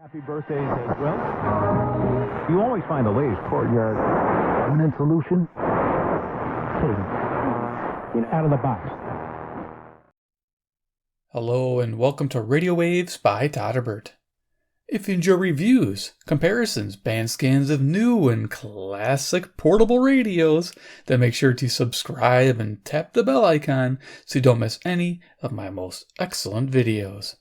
Happy birthdays as well. You always find the latest courtyard permanent solution. Out of the box. Hello and welcome to Radio Waves by todderbert. If you enjoy reviews, comparisons, band scans of new and classic portable radios, then make sure to subscribe and tap the bell icon so you don't miss any of my most excellent videos.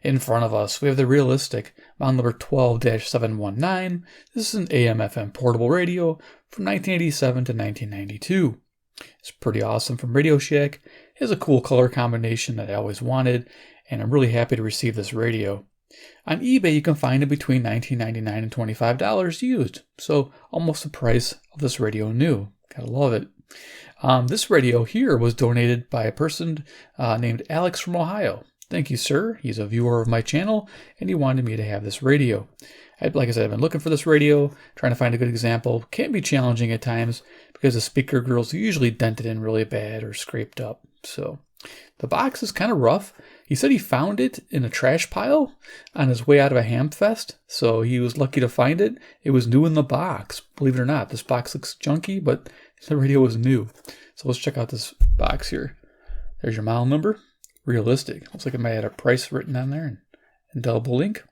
In front of us, we have the realistic model number 12-719. This is an AM/FM portable radio from 1987 to 1992. It's pretty awesome from Radio Shack. It has a cool color combination that I always wanted, and I'm really happy to receive this radio. On eBay, you can find it between $19.99 and $25 used, so almost the price of this radio new. Gotta love it. This radio here was donated by a person named Alex from Ohio. Thank you, sir. He's a viewer of my channel, and he wanted me to have this radio. Like I said, I've been looking for this radio, trying to find a good example. Can be challenging at times because the speaker grills are usually dented in really bad or scraped up. So the box is kind of rough. He said he found it in a trash pile on his way out of a ham fest, so he was lucky to find it. It was new in the box. Believe it or not, this box looks junky, but the radio was new. So let's check out this box here. There's your model number. Realistic. Looks like it might have a price written on there in indelible ink.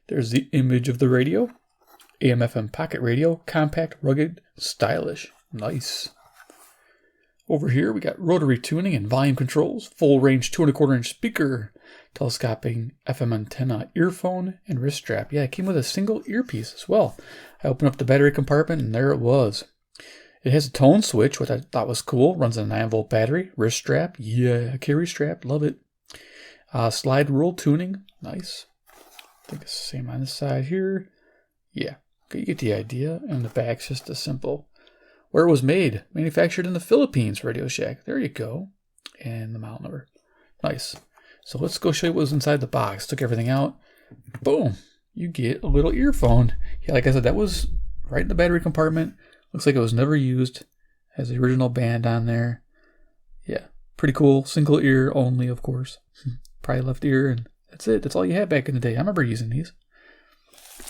There's the image of the radio. AM/FM pocket radio. Compact, rugged, stylish. Nice. Over here we got rotary tuning and volume controls. Full range 2¼ inch speaker. Telescoping FM antenna, earphone, and wrist strap. Yeah, it came with a single earpiece as well. I opened up the battery compartment and there it was. It has a tone switch, which I thought was cool. Runs on a 9-volt battery. Wrist strap. Yeah, carry strap. Love it. Slide rule tuning. Nice. I think it's the same on this side here. Yeah. Okay, you get the idea. And the back's just a simple. Where it was made. Manufactured in the Philippines, Radio Shack. There you go. And the model number. Nice. So let's go show you what was inside the box. Took everything out. Boom. You get a little earphone. Yeah, like I said, that was right in the battery compartment. Looks like it was never used. Has the original band on there. Yeah, pretty cool. Single ear only, of course. Probably left ear, and that's it. That's all you had back in the day. I remember using these.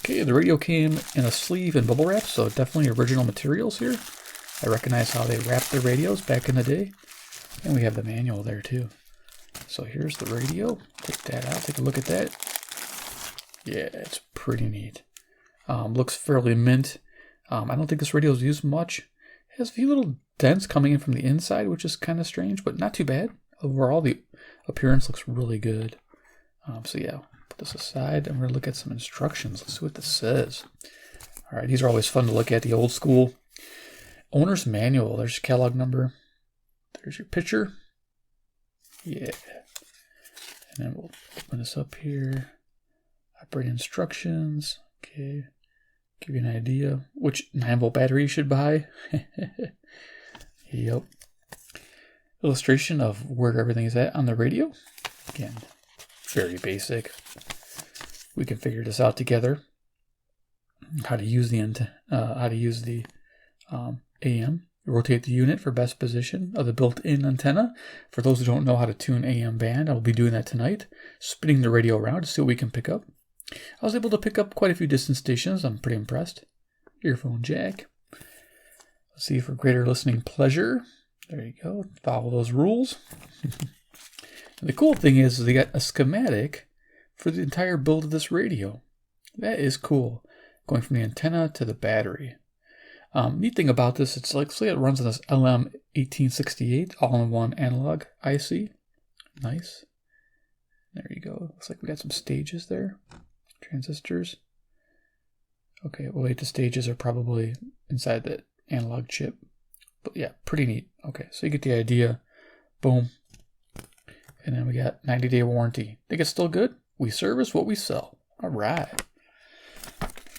Okay, the radio came in a sleeve and bubble wrap, so definitely original materials here. I recognize how they wrapped their radios back in the day. And we have the manual there, too. So here's the radio. Take that out. Take a look at that. Yeah, it's pretty neat. Looks fairly mint. I don't think this radio is used much. It has a few little dents coming in from the inside, which is kind of strange, but not too bad. Overall, the appearance looks really good. So yeah, put this aside, and we're going to look at some instructions. Let's see what this says. All right, these are always fun to look at, the old school. Owner's manual. There's your catalog number. There's your picture. Yeah. And then we'll open this up here. Operating instructions. Okay. Give you an idea which 9-volt battery you should buy. Yep. Illustration of where everything is at on the radio. Again, very basic. We can figure this out together. How to use the AM. Rotate the unit for best position of the built-in antenna. For those who don't know how to tune AM band, I will be doing that tonight. Spinning the radio around to see what we can pick up. I was able to pick up quite a few distance stations. I'm pretty impressed. Earphone jack. Let's see, for greater listening pleasure. There you go. Follow those rules. And the cool thing is they got a schematic for the entire build of this radio. That is cool. Going from the antenna to the battery. Neat thing about this, it's like, say it runs on this LM1868 all-in-one analog IC. Nice. There you go. Looks like we got some stages there. Transistors. Okay, well, wait, the stages are probably inside the analog chip. But yeah, pretty neat. Okay, so you get the idea. Boom. And then we got 90-day warranty. Think it's still good? We service what we sell. All right.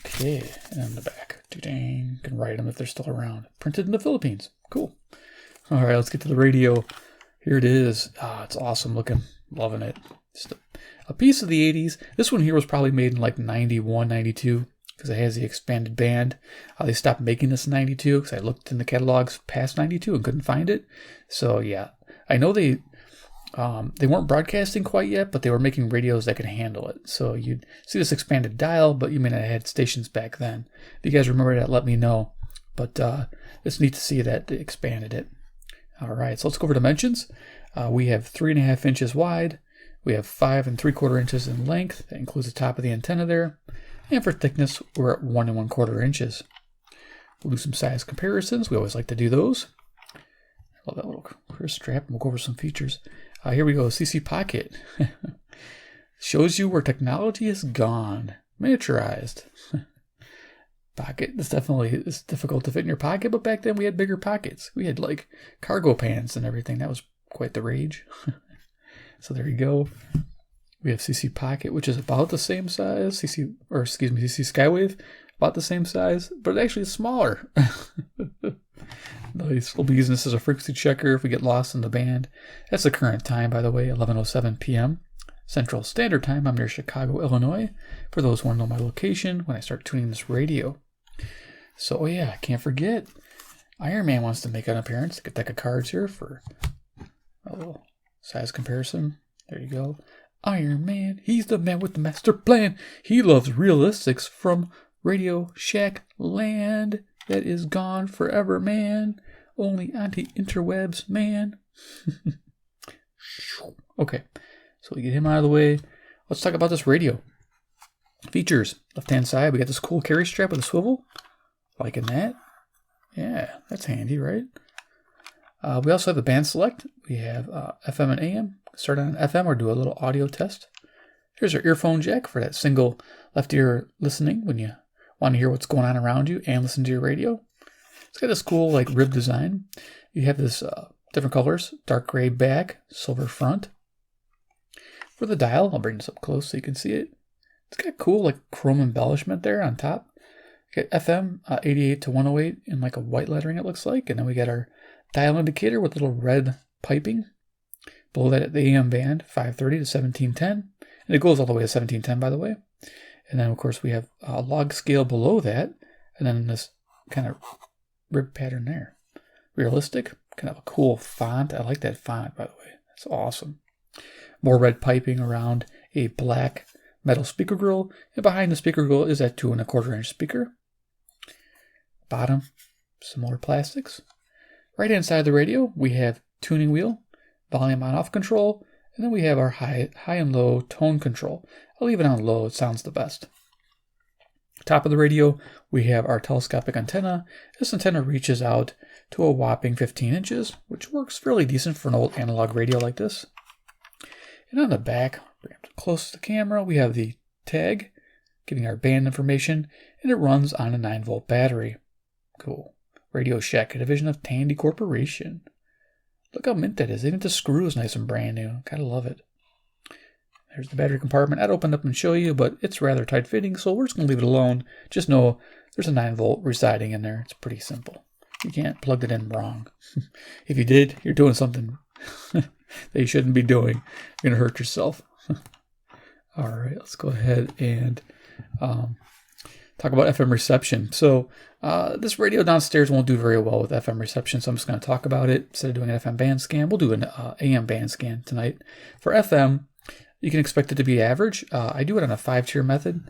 Okay, and then the back. Dang, can write them if they're still around. Printed in the Philippines. Cool. All right, let's get to the radio. Here it is. It's awesome looking. Loving it. Just a piece of the 80s. This one here was probably made in like 91, 92 because it has the expanded band. They stopped making this in 92 because I looked in the catalogs past 92 and couldn't find it. So yeah, I know they They weren't broadcasting quite yet, but they were making radios that could handle it. So you'd see this expanded dial, but you may not have had stations back then. If you guys remember that, let me know. But it's neat to see that they expanded it. All right, so let's go over dimensions. We have 3.5 inches wide. We have 5 3/4 inches in length. That includes the top of the antenna there. And for thickness, we're at 1 1/4 inches. We'll do some size comparisons. We always like to do those. I love that little crisp strap. We'll go over some features. Here we go, CC Pocket. Shows you where technology has gone. Miniaturized. Pocket, it's difficult to fit in your pocket, but back then we had bigger pockets. We had like cargo pants and everything. That was quite the rage. So there you go. We have CC Pocket, which is about the same size. CC Skywave, about the same size, but actually it's smaller. Nice. We'll be using this as a frequency checker if we get lost in the band. That's the current time, by the way, 11:07 p.m. Central Standard Time. I'm near Chicago, Illinois. For those who want to know my location when I start tuning this radio. So, oh yeah, I can't forget. Iron Man wants to make an appearance. Get a deck of cards here for a little size comparison. There you go. Iron Man, he's the man with the master plan. He loves realistics from Radio Shack Land. That is gone forever, man. Only on the interwebs, man. Okay, so we get him out of the way. Let's talk about this radio. Features. Left-hand side, we got this cool carry strap with a swivel. Liking that. Yeah, that's handy, right? We also have the band select. We have FM and AM. Start on FM or do a little audio test. Here's our earphone jack for that single left ear listening when you want to hear what's going on around you and listen to your radio. It's got this cool like rib design. You have this different colors, dark gray back, silver front. For the dial, I'll bring this up close so you can see it. It's got cool like chrome embellishment there on top. You got FM 88 to 108 in like a white lettering it looks like. And then we got our dial indicator with little red piping. Below that, the AM band, 530 to 1710. And it goes all the way to 1710, by the way. And then, of course, we have a log scale below that. And then this kind of rib pattern there. Realistic. Kind of a cool font. I like that font, by the way. That's awesome. More red piping around a black metal speaker grill. And behind the speaker grill is that 2 1/4 inch speaker. Bottom, similar plastics. Right-hand side of the radio, we have tuning wheel, volume on-off control, and then we have our high and low tone control. I'll leave it on low, it sounds the best. Top of the radio, we have our telescopic antenna. This antenna reaches out to a whopping 15 inches, which works fairly decent for an old analog radio like this. And on the back, bring it close to the camera, we have the tag, giving our band information, and it runs on a 9-volt battery. Cool. Radio Shack, a division of Tandy Corporation. Look how mint that is. Even the screw is nice and brand new. Gotta love it. There's the battery compartment. I'd open up and show you, but it's rather tight fitting, so we're just going to leave it alone. Just know there's a 9-volt residing in there. It's pretty simple. You can't plug it in wrong. If you did, you're doing something that you shouldn't be doing. You're going to hurt yourself. All right, let's go ahead and talk about FM reception. So this radio downstairs won't do very well with FM reception, so I'm just going to talk about it. Instead of doing an FM band scan, we'll do an AM band scan tonight. For FM, you can expect it to be average. I do it on a 5-tier method.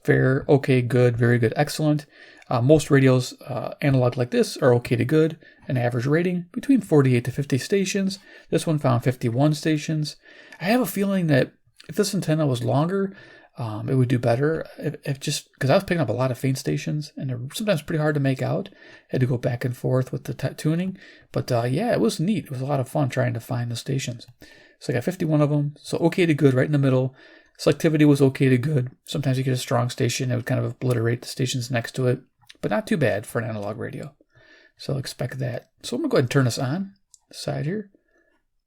Fair, okay, good, very good, excellent. Most radios, analog like this, are okay to good. An average rating between 48 to 50 stations. This one found 51 stations. I have a feeling that if this antenna was longer, it would do better. If just because I was picking up a lot of faint stations, and they're sometimes pretty hard to make out. Had to go back and forth with the tuning. But yeah, it was neat. It was a lot of fun trying to find the stations. So I got 51 of them. So okay to good right in the middle. Selectivity was okay to good. Sometimes you get a strong station. It would kind of obliterate the stations next to it. But not too bad for an analog radio. So expect that. So I'm going to go ahead and turn this on. This side here.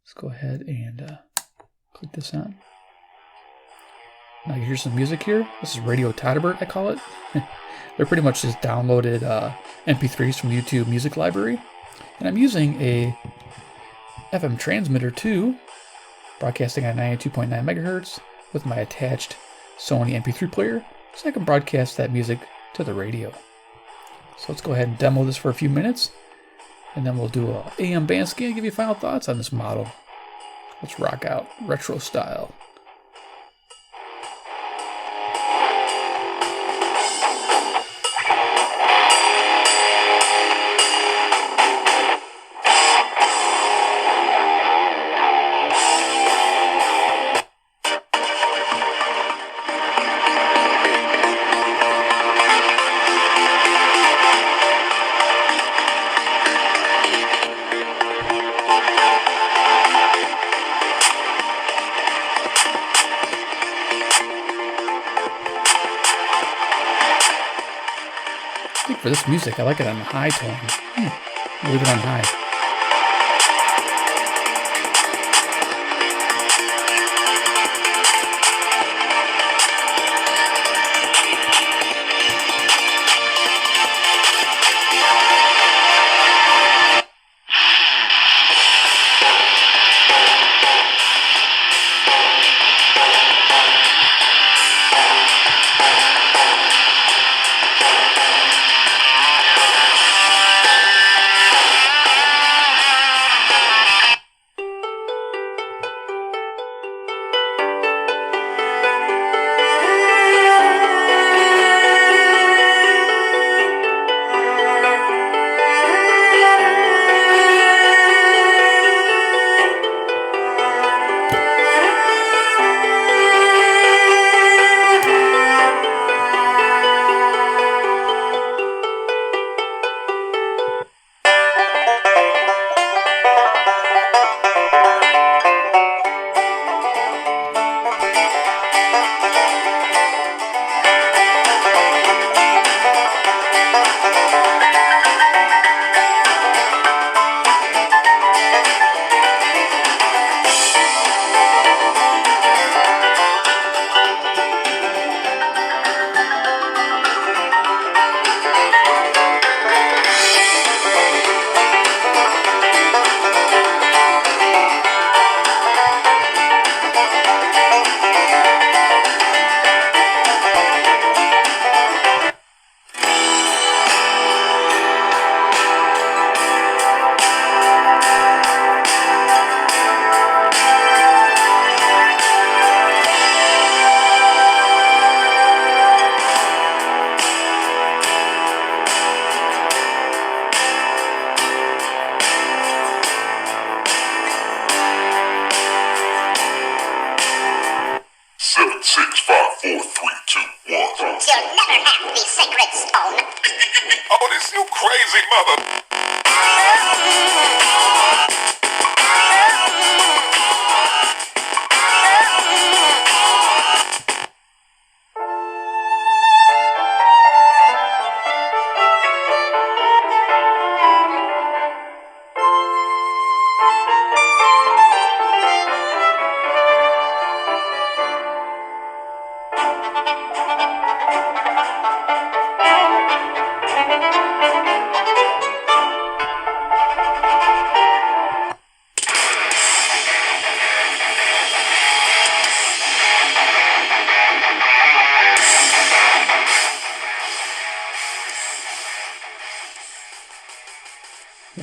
Let's go ahead and click this on. Now you hear some music here. This is Radio Todderbert, I call it. They're pretty much just downloaded MP3s from YouTube Music Library. And I'm using a FM transmitter too, broadcasting at 92.9 megahertz with my attached Sony MP3 player, so I can broadcast that music to the radio. So let's go ahead and demo this for a few minutes, and then we'll do a AM band scan and give you final thoughts on this model. Let's rock out retro style. I think for this music, I like it on the high tone. Leave it on high. You'll never have the sacred stone. Oh, this you crazy mother.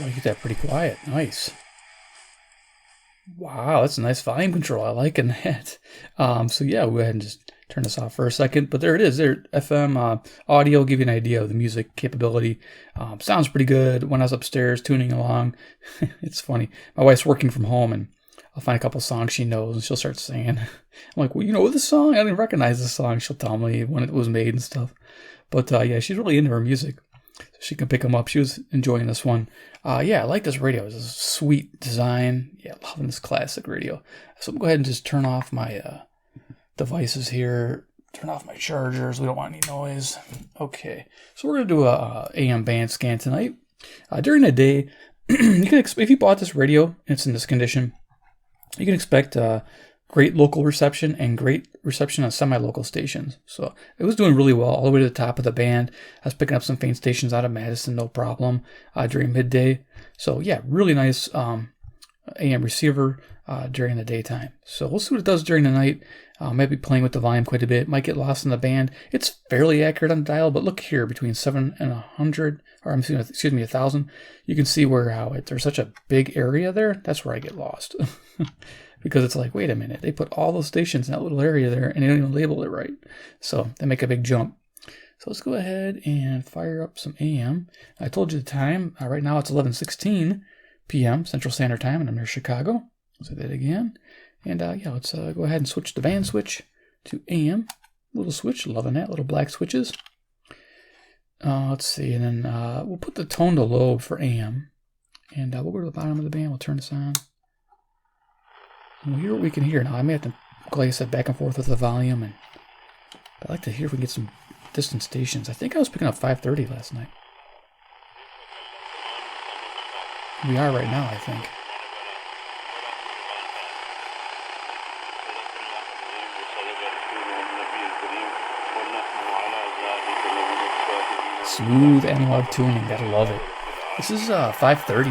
Oh, you get that pretty quiet. Nice. Wow, that's a nice volume control. I like that. So yeah, we'll go ahead and just turn this off for a second. But there it is. There, FM audio will give you an idea of the music capability. Sounds pretty good. When I was upstairs tuning along, it's funny. My wife's working from home, and I'll find a couple songs she knows, and she'll start singing. I'm like, well, you know this song? I didn't recognize this song. She'll tell me when it was made and stuff. But yeah, she's really into her music. So she can pick them up. She was enjoying this one. Yeah, I like this radio. It's a sweet design. Yeah, loving this classic radio. So I'm going to go ahead and just turn off my devices here. Turn off my chargers. We don't want any noise. Okay, so we're going to do a AM band scan tonight. During the day, you can if you bought this radio and it's in this condition, you can expect great local reception and great reception on semi-local stations. So it was doing really well all the way to the top of the band. I was picking up some faint stations out of Madison, no problem, during midday. So yeah, really nice AM receiver during the daytime. So we'll see what it does during the night. Might be playing with the volume quite a bit. Might get lost in the band. It's fairly accurate on the dial, but look here, between 7 and 100, or excuse me, 1,000. You can see where there's such a big area there. That's where I get lost. because it's like, wait a minute, they put all those stations in that little area there and they don't even label it right. So they make a big jump. So let's go ahead and fire up some AM. I told you the time. Right now it's 11:16 p.m. Central Standard Time, and I'm near Chicago. Say that again. And yeah, let's go ahead and switch the band switch to AM. Little switch, loving that, little black switches. Let's see, and then we'll put the tone to low for AM. And we'll go to the bottom of the band, we'll turn this on. And we'll hear what we can hear. Now, I may have to, like I said, back and forth with the volume. And I'd like to hear if we can get some distant stations. I think I was picking up 530 last night. We are right now, I think. Smooth analog tuning, gotta love it. This is 530.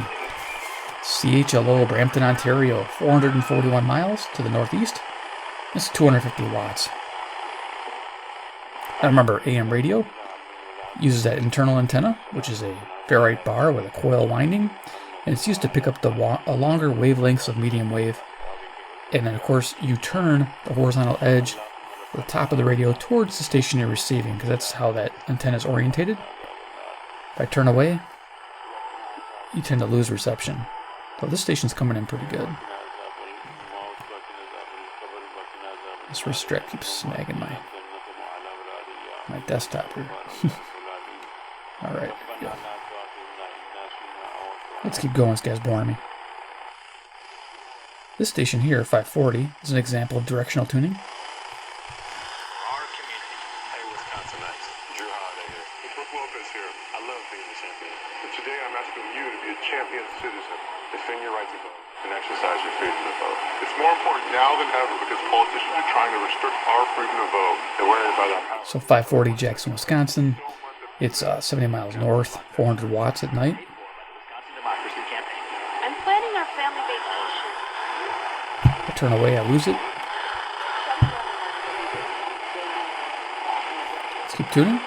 CHLO, Brampton, Ontario, 441 miles to the northeast. It's 250 watts. I remember AM radio uses that internal antenna, which is a ferrite bar with a coil winding, and it's used to pick up a longer wavelengths of medium wave. And then, of course, you turn the horizontal edge of the top of the radio towards the station you're receiving, because that's how that antenna is orientated. If I turn away, you tend to lose reception. So this station's coming in pretty good. This restrict keeps snagging my desktop here. Alright, here we go. Let's keep going, this guy's boring me. This station here, 540, is an example of directional tuning. Today I'm asking you to be a champion citizen, defend your right to vote, and exercise your freedom to vote. It's more important now than ever because politicians are trying to restrict our freedom to vote, and worried about our power. So 540 Jackson, Wisconsin. It's 70 miles north, 400 watts at night. I'm planning our family vacation. I turn away, I lose it. Let's keep tuning.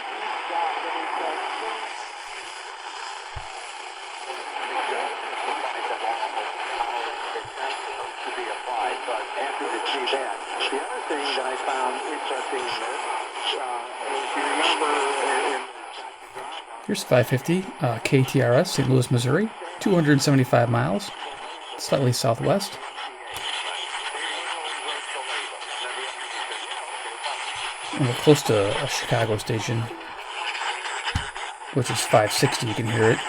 Here's 550 KTRS, St. Louis, Missouri, 275 miles, slightly southwest. And we're close to a Chicago station, which is 560, you can hear it.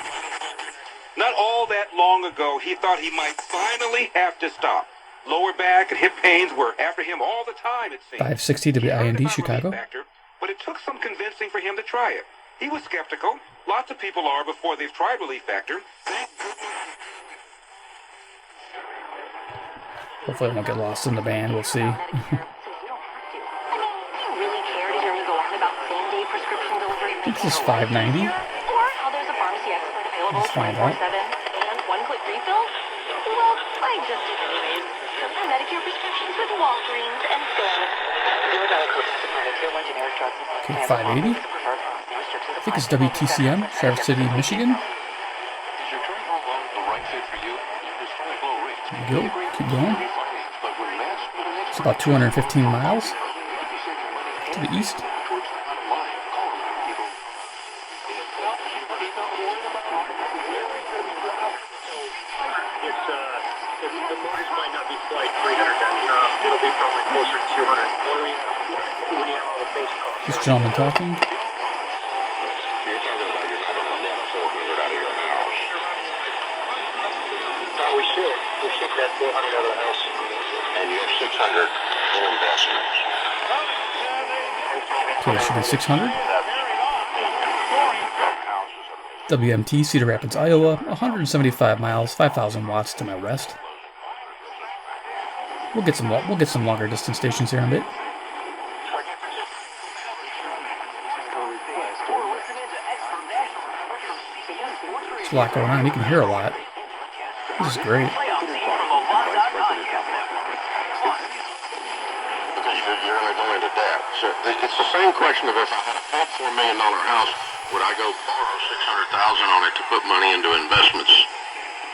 Not all that long ago, he thought he might finally have to stop. Lower back and hip pains were after him all the time, it seemed. 560 WIND, Chicago. Factor, but it took some convincing for him to try it. He was skeptical. Lots of people are before they've tried Relief Factor. Hopefully I won't get lost in the band, we'll see. This is 590. Let's find out. One-click refill? Well, I just did anyways. Medicare prescriptions with Walgreens and Okay, 580. I think it's WTCM, Traverse City, Michigan. There we go, keep going. It's about 215 miles to the east. The motors might not be quite 300, it'll be probably closer to 200. This gentleman talking. We should that 400 out of the house. And you have 600 in investments. Okay, it should be 600. WMT, Cedar Rapids, Iowa, 175 miles, 5,000 watts to my west. We'll get some longer distance stations here in a bit. There's a lot going on. You can hear a lot. This is great. Because you're going to go into debt. So it's the same question of if I had a $4 million house, would I go borrow $600,000 on it to put money into investments?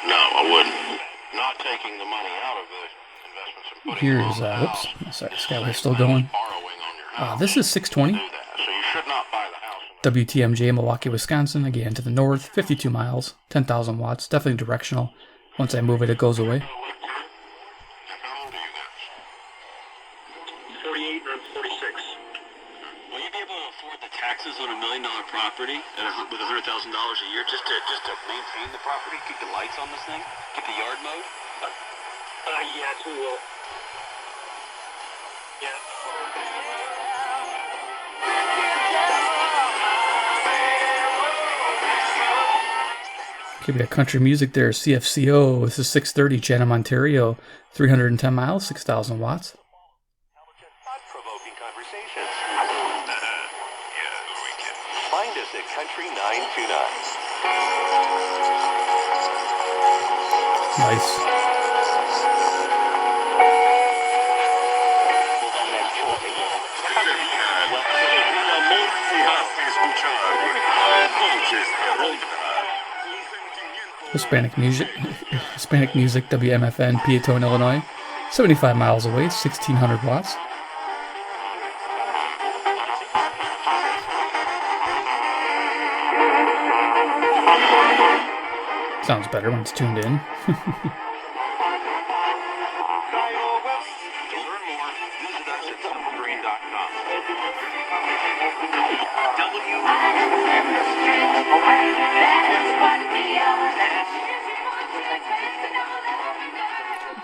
No, I wouldn't. Not taking the money out of the investments Here's, whoops, sorry, Skyway's still going. This is 620. WTMJ, Milwaukee, Wisconsin, again to the north, 52 miles, 10,000 watts, definitely directional. Once I move it, it goes away. 48 and 46. Will you be able to afford the taxes on $1 million property with $100,000 a year just to maintain the property, keep the lights on this thing, keep the yard mowed? Yes, we will. Yeah. Give me a country music there, CFCO. This is 630, Chatham, Ontario, 310 miles, 6,000 watts. Thought-provoking conversations. Yeah, who are we kidding? Find us at Country 929. Nice. Hispanic music, WMFN, Peatone, Illinois, 75 miles away, 1,600 watts. Sounds better when it's tuned in.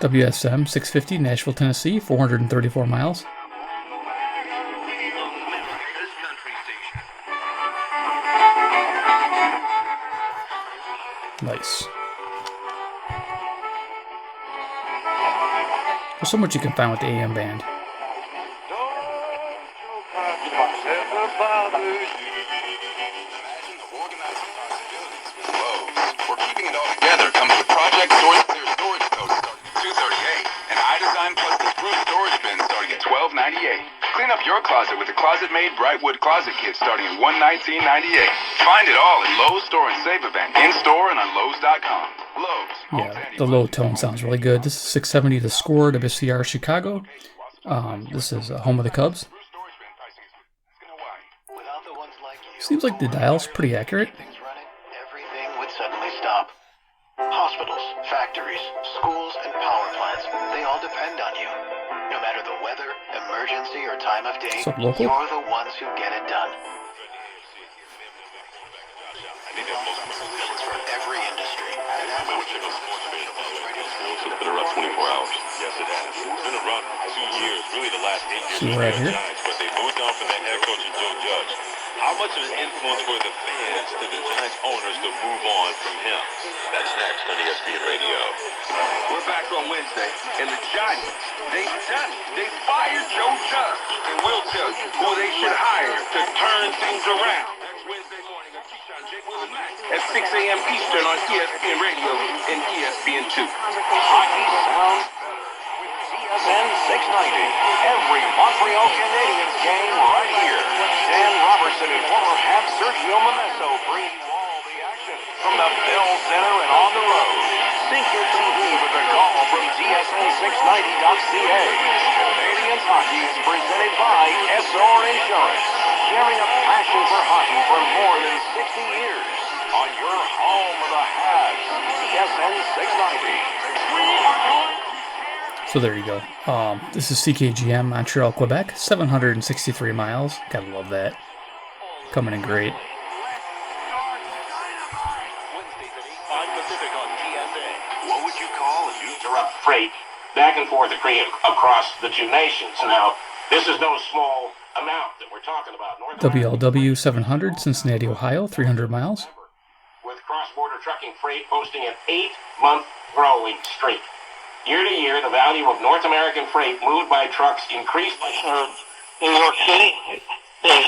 WSM 650, Nashville, Tennessee, 434 miles. Nice. There's so much you can find with the AM band. We're keeping it all together. Comes with Project Storage, their storage code starting at $238, and iDesign plus improved storage bin starting at $1298. Clean up your closet with the closet-made Brightwood Closet Kit starting at $119.98. Find it all at Lowe's Store and Save event, in-store and on Lowe's.com. Lowe's. Yeah, the low tone sounds really good. This is 670 The Score, WCR Chicago. This is home of the Cubs. Seems like the dial's pretty accurate. Everything would suddenly stop. Hospitals, factories, schools, and power plants, they all depend on you. No matter the weather, emergency, or time of day, What's up, local? you're the ones who get it done. For every industry. It's been around 24 hours. Yes, it has. It's been around 2 years, really the last 8 years. See right here? But they moved on from that head coach and Joe Judge. How much of an influence were the fans to the Giants owners to move on from him? That's next on ESPN Radio. We're back on Wednesday, and the Giants, they fired Joe Judge, and we'll tell you who they should hire to turn things around. Next Wednesday morning on Keyshawn, Jake Will, and Max at 6 a.m. Eastern on ESPN Radio and ESPN2. Hockey sounds CSN 690. Every Montreal Canadiens game right here. Dan Robertson and former half Sergio Momesso bring you all the action from the Bell Center and on the road. Sync your TV with a call from TSN690.ca. Canadiens Hockey is presented by SR Insurance, sharing a passion for hockey for more than 60 years. On your home of the Habs, TSN 690. So there you go. This is CKGM, Montreal, Quebec, 763 miles. Gotta love that. Coming in great. What would you call it? Interrupt freight back and forth across the two nations. Now, this is no small amount that we're talking about. WLW 700, Cincinnati, Ohio, 300 miles. With cross-border trucking freight posting an 8-month growing streak. Year to year, the value of North American freight moved by trucks increased by... New York City is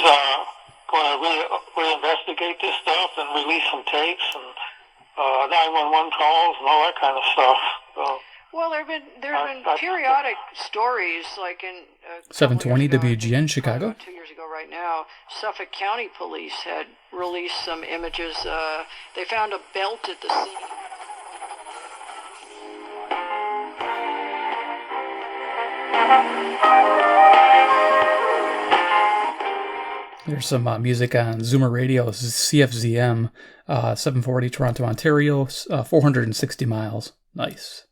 going to reinvestigate this stuff and release some tapes and 911 calls and all that kind of stuff. So, well, there's been periodic stories, like in 720 WGN Chicago. 2 years ago, right now, Suffolk County Police had released some images. They found a belt at the scene. There's some music on Zoomer Radio. This is CFZM, 740 Toronto, Ontario, 460 miles. Nice.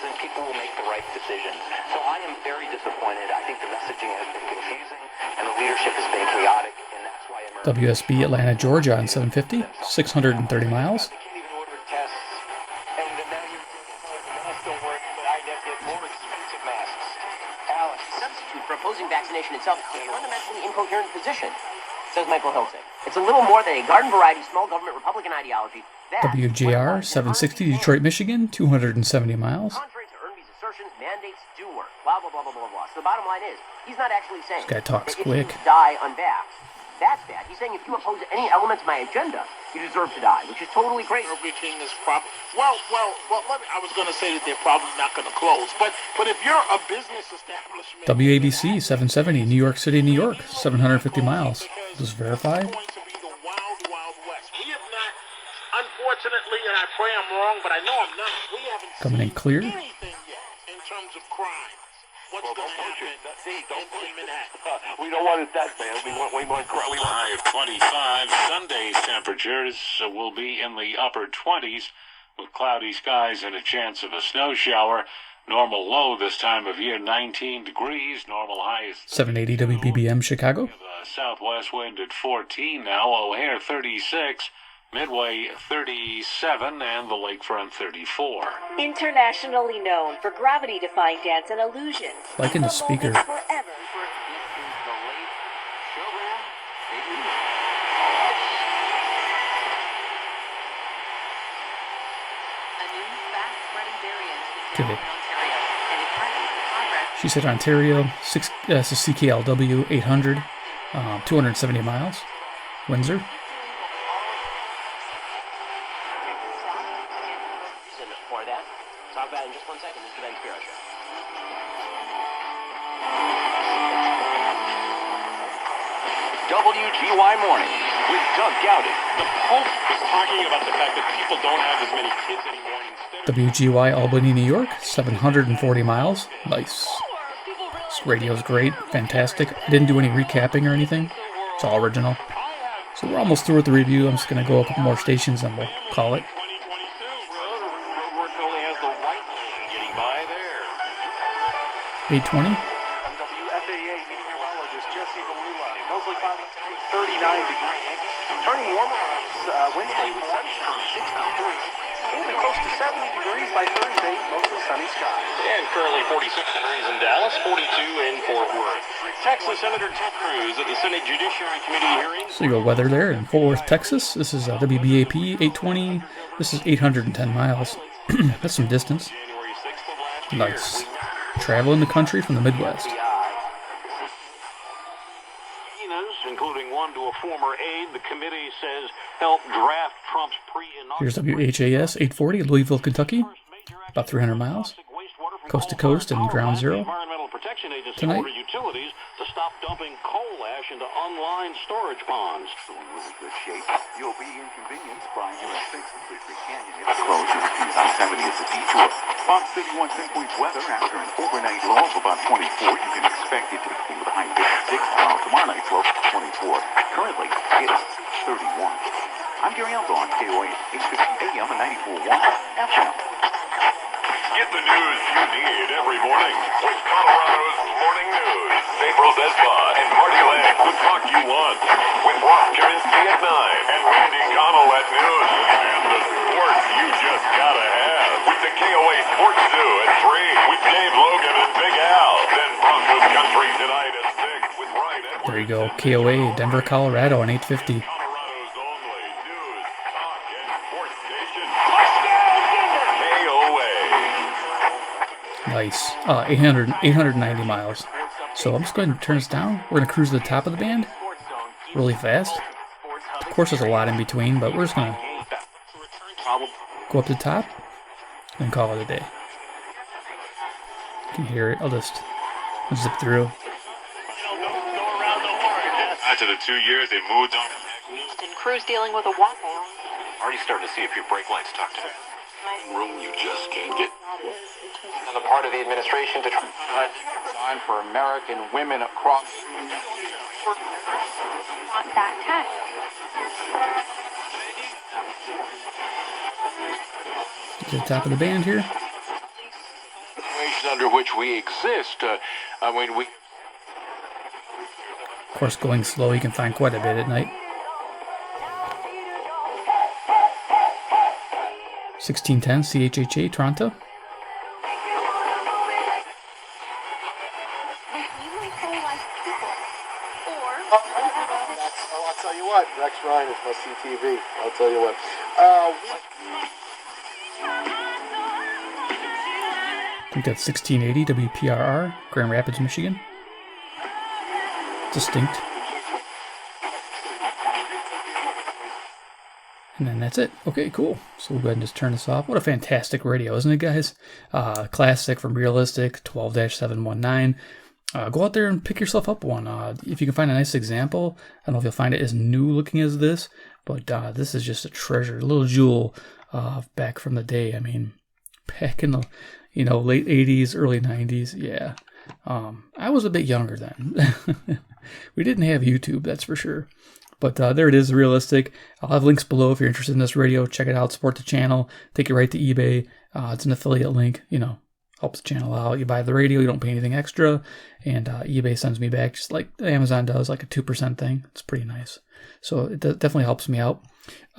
And people will make the right decisions. So I am very disappointed. I think the messaging has been confusing and the leadership has been chaotic, and that's why WSB Atlanta, Georgia on 750, 630 miles. Opposing vaccination itself is a fundamentally incoherent position, says Michael Hilton. It's a little more than a garden variety, small government Republican ideology. WJR 760 Detroit, Michigan, 270 miles. Contrary to Ernby's assertions, mandates do work. Blah, blah, blah, blah, blah, blah. So the bottom line is, he's not actually saying This guy talks that quick. if you die unvaxxed, that's bad. He's saying if you oppose any element of my agenda, you deserve to die, which is totally crazy. Everything is I was going to say that they're probably not going to close, but if you're a business establishment... WABC 770 New York City, New York, 750 miles. This is verified. Unfortunately, and I pray I'm wrong, but I know I'm not. We haven't Coming in clear. seen anything yet in terms of crime. What's going to happen in Manhattan? we don't want it that bad. We want crime. High of 25. Sunday's temperatures will be in the upper 20s with cloudy skies and a chance of a snow shower. Normal low this time of year, 19 degrees. Normal high is 780 WBBM Chicago. Southwest wind at 14 now. O'Hare 36. Midway 37 and the lakefront 34. Internationally known for gravity-defying dance and illusion. Like in the speaker. Forever. Okay. She said Ontario, this is CKLW 800, 270 miles. Windsor. For that, talk about it in just 1 second. This is the Ben Spiro Show. WGY Mornings with Doug Gowdy. The Pope is talking about the fact that people don't have as many kids anymore. WGY Albany, New York, 740 miles. Nice. This radio's great, fantastic. I didn't do any recapping or anything. It's all original. So we're almost through with the review. I'm just going to go a couple more stations and we'll call it. 820. WFAA meteorologist Jesse Valula. Mostly cloudy tonight, 39 degrees. Turning warmer on Wednesday with sunshine, 63. It'll be close to 70 degrees by Thursday, mostly sunny skies. And currently 46 degrees in Dallas, 42 in Fort Worth. Texas Senator Ted Cruz at the Senate Judiciary Committee hearing. So you go weather there in Fort Worth, Texas. This is WBAP 820. This is 810 miles. That's some distance. Nice. Traveling the country from the Midwest. Including one to a former aide, the committee says helped draft Trump's Here's WHAS 840, Louisville, Kentucky. About 300 miles. Coast to coast and ground zero. Tonight. Utilities to stop dumping coal ash into unlined storage ponds. So in really good shape. You'll be inconvenienced by US 6 and Victory Canyon. It's closed as the I-70 is a detour. Fox City wants 10 points weather after an overnight low of about 24. You can expect it to cool with a high of 56. Tomorrow night's low 24. Currently, it's 31. I'm Gary Aldo on KOA 850 AM and 94.1 FM. Get the news you need every morning with Colorado's Morning News. St. Rosespa and Marty Lang, the talk you want. With Rob Kaminsky at 9 and Randy Connell at noon. And the sports you just gotta have. With the KOA Sports Zoo at 3. With Dave Logan and Big Al. Then Broncos Country tonight at 6 with Ryan Edwards. There you go. KOA, Denver, Colorado on 850. Nice. 890 miles. So I'm just going to turn this down. We're going to cruise to the top of the band really fast. Of course, there's a lot in between, but we're just going to go up to the top and call it a day. You can hear it. I'll zip through. After the 2 years, they moved on from and crews dealing with a walkout. Already starting to see if your brake lights talk to me. Room you just can't get. On the part of the administration to design for American women across. Want that test. To the top of the band here. Situations under which we exist. We. Of course, going slow, you can find quite a bit at night. 1610 CHHA Toronto. I'll tell you what, Rex Ryan is my CTV. I'll tell you what. I think that's 1680 WPRR, Grand Rapids, Michigan. Distinct. And then that's it. Okay, cool. So we'll go ahead and just turn this off. What a fantastic radio, isn't it, guys? Classic from Realistic, 12-719. Go out there and pick yourself up one. If you can find a nice example, I don't know if you'll find it as new looking as this, but this is just a treasure, a little jewel back from the day. I mean, back in the late 80s, early 90s. Yeah. I was a bit younger then. We didn't have YouTube, that's for sure. But there it is, Realistic. I'll have links below if you're interested in this radio. Check it out, support the channel, take you right to eBay. It's an affiliate link, helps the channel out. You buy the radio, you don't pay anything extra, and eBay sends me back just like Amazon does, like a 2% thing. It's pretty nice. So it definitely helps me out.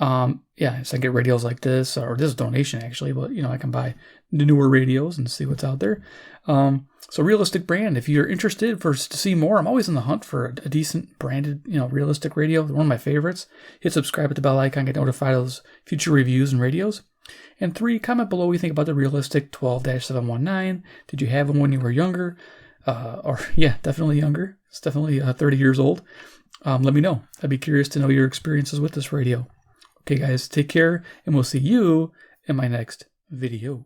So I get radios like this, or this is a donation actually, but I can buy the newer radios and see what's out there. So Realistic brand, if you're interested to see more, I'm always in the hunt for a decent branded, Realistic radio. One of my favorites. Hit subscribe at the bell icon, get notified of those future reviews and radios. And 3, comment below what you think about the Realistic 12-719. Did you have one when you were younger? Definitely younger. It's definitely 30 years old. Let me know. I'd be curious to know your experiences with this radio. Okay, guys, take care, and we'll see you in my next video.